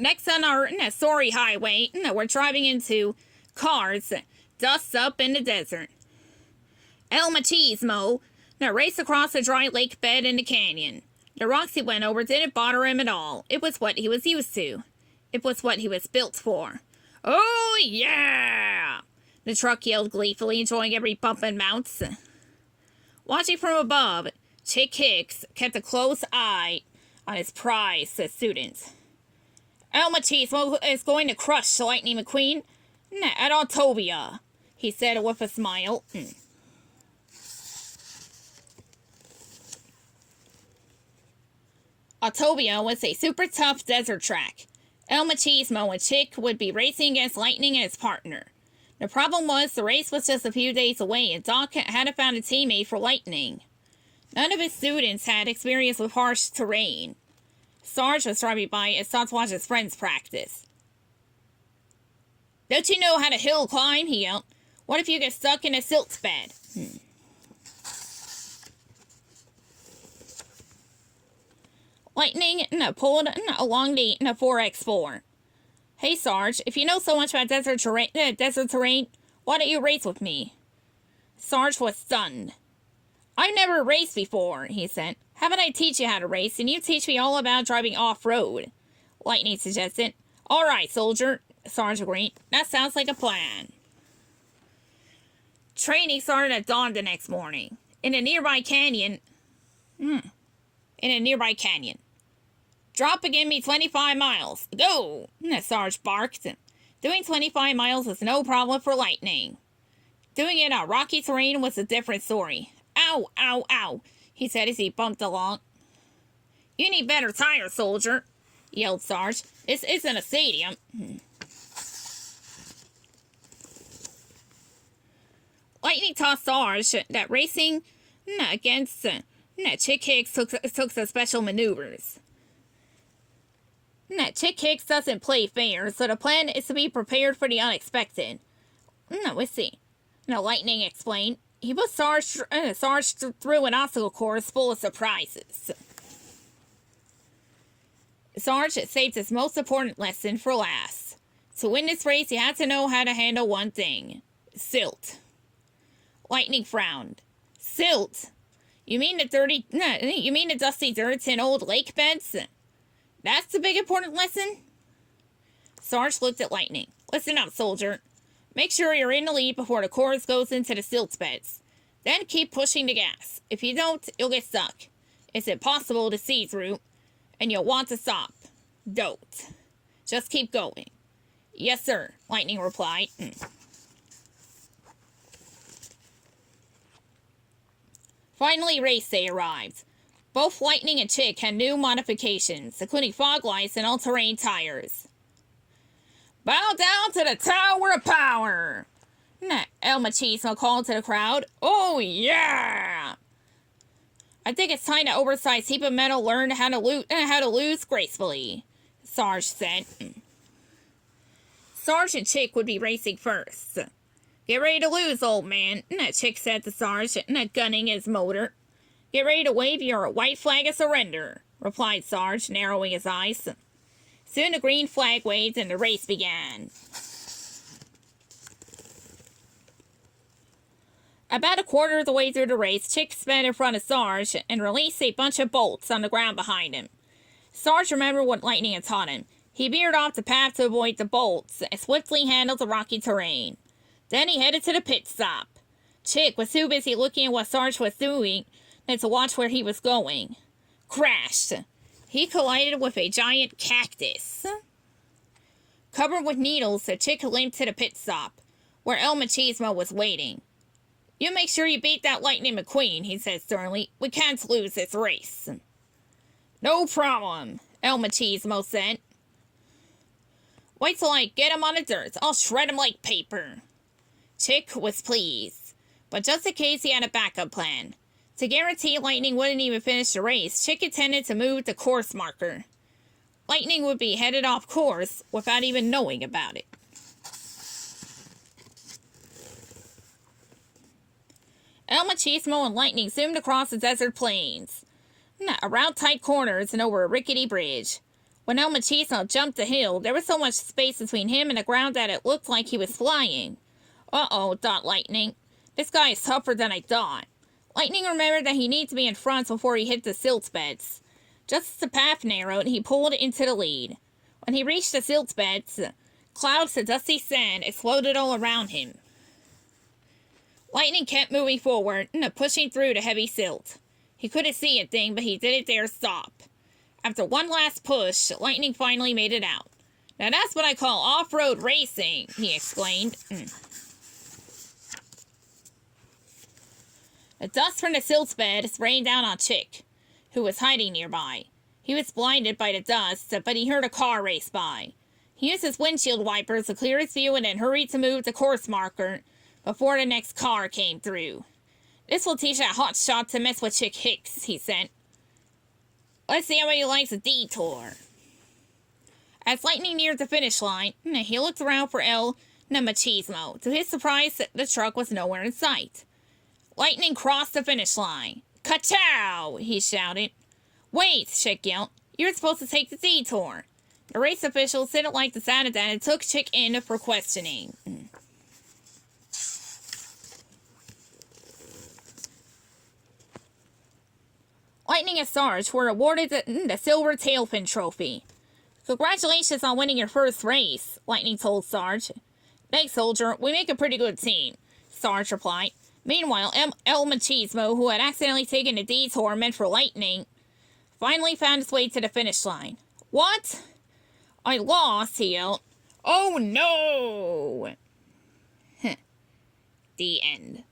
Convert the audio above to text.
next on our sorry highway, we're driving into cars, dust up in the desert. El Machismo raced across a dry lake bed in the canyon. The rocks he went over didn't bother him at all. It was what he was used to. It was what he was built for. Oh, yeah! The truck yelled gleefully, enjoying every bump and bounce. Watching from above, Chick Hicks kept a close eye on his prize student. El Machismo is going to crush Lightning McQueen at Autobia, he said with a smile. Autobia was a super tough desert track. El Machismo and Chick would be racing against Lightning and his partner. The problem was the race was just a few days away and Doc hadn't found a teammate for Lightning. None of his students had experience with harsh terrain. Sarge was driving by and stopped to watch his friends practice. Don't you know how to hill climb? He yelled. What if you get stuck in a silt bed? Lightning pulled along the 4x4. Hey Sarge, if you know so much about desert terrain, why don't you race with me? Sarge was stunned. I've never raced before, he said. How about I teach you how to race, and you teach me all about driving off-road? Lightning suggested. All right, soldier, Sarge agreed. That sounds like a plan. Training started at dawn the next morning. In a nearby canyon. Drop and give me 25 miles. Go! Sarge barked. Doing 25 miles was no problem for Lightning. Doing it on rocky terrain was a different story. Ow, ow, ow, he said as he bumped along. You need better tires, soldier, yelled Sarge. This isn't a stadium. Lightning taught Sarge that racing against Chick Hicks took some special maneuvers. Chick Hicks doesn't play fair, so the plan is to be prepared for the unexpected. Let's see. Lightning explained. He put Sarge through an obstacle course full of surprises. Sarge saved his most important lesson for last. To win this race, you had to know how to handle one thing. Silt. Lightning frowned. Silt? You mean the dusty dirt in old lake beds? That's the big important lesson? Sarge looked at Lightning. Listen up, soldier. Make sure you're in the lead before the course goes into the silt beds. Then keep pushing the gas. If you don't, you'll get stuck. It's impossible to see through, and you'll want to stop. Don't. Just keep going. Yes, sir, Lightning replied. Finally, race day arrived. Both Lightning and Chick had new modifications, including fog lights and all-terrain tires. Bow down to the Tower of Power! El Machismo called to the crowd. Oh, yeah! I think it's time the oversized heap of metal learned how to lose gracefully, Sarge said. Sarge and Chick would be racing first. Get ready to lose, old man, Chick said to Sarge, gunning his motor. Get ready to wave your white flag of surrender, replied Sarge, narrowing his eyes. Soon the green flag waved and the race began. About a quarter of the way through the race, Chick sped in front of Sarge and released a bunch of bolts on the ground behind him. Sarge remembered what Lightning had taught him. He veered off the path to avoid the bolts and swiftly handled the rocky terrain. Then he headed to the pit stop. Chick was too busy looking at what Sarge was doing than to watch where he was going. Crashed. He collided with a giant cactus. Covered with needles, the Chick limped to the pit stop, where El Machismo was waiting. You make sure you beat that Lightning McQueen, he said sternly. We can't lose this race. No problem, El Machismo said. Wait till I get him on the dirt. I'll shred him like paper. Chick was pleased, but just in case he had a backup plan. To guarantee Lightning wouldn't even finish the race, Chick intended to move the course marker. Lightning would be headed off course without even knowing about it. El Machismo and Lightning zoomed across the desert plains, around tight corners and over a rickety bridge. When El Machismo jumped the hill, there was so much space between him and the ground that it looked like he was flying. Uh-oh, thought Lightning. This guy is tougher than I thought. Lightning remembered that he needed to be in front before he hit the silt beds. Just as the path narrowed, he pulled into the lead. When he reached the silt beds, clouds of dusty sand exploded all around him. Lightning kept moving forward, pushing through the heavy silt. He couldn't see a thing, but he didn't dare stop. After one last push, Lightning finally made it out. Now that's what I call off-road racing, he explained. The dust from the silt bed rained down on Chick, who was hiding nearby. He was blinded by the dust, but he heard a car race by. He used his windshield wipers to clear his view and then hurried to move the course marker before the next car came through. This will teach that hotshot to mess with Chick Hicks, he said. Let's see how he likes a detour. As Lightning neared the finish line, he looked around for El Machismo. To his surprise, the truck was nowhere in sight. Lightning crossed the finish line. Ka-chow! He shouted. Wait, Chick yelled. You're supposed to take the detour. The race officials didn't like the sound of that and took Chick in for questioning. Lightning and Sarge were awarded the Silver Tailfin Trophy. Congratulations on winning your first race, Lightning told Sarge. Thanks, soldier. We make a pretty good team, Sarge replied. Meanwhile, El Machismo, who had accidentally taken a detour meant for Lightning, finally found his way to the finish line. What? I lost, he yelled. Oh no! The end.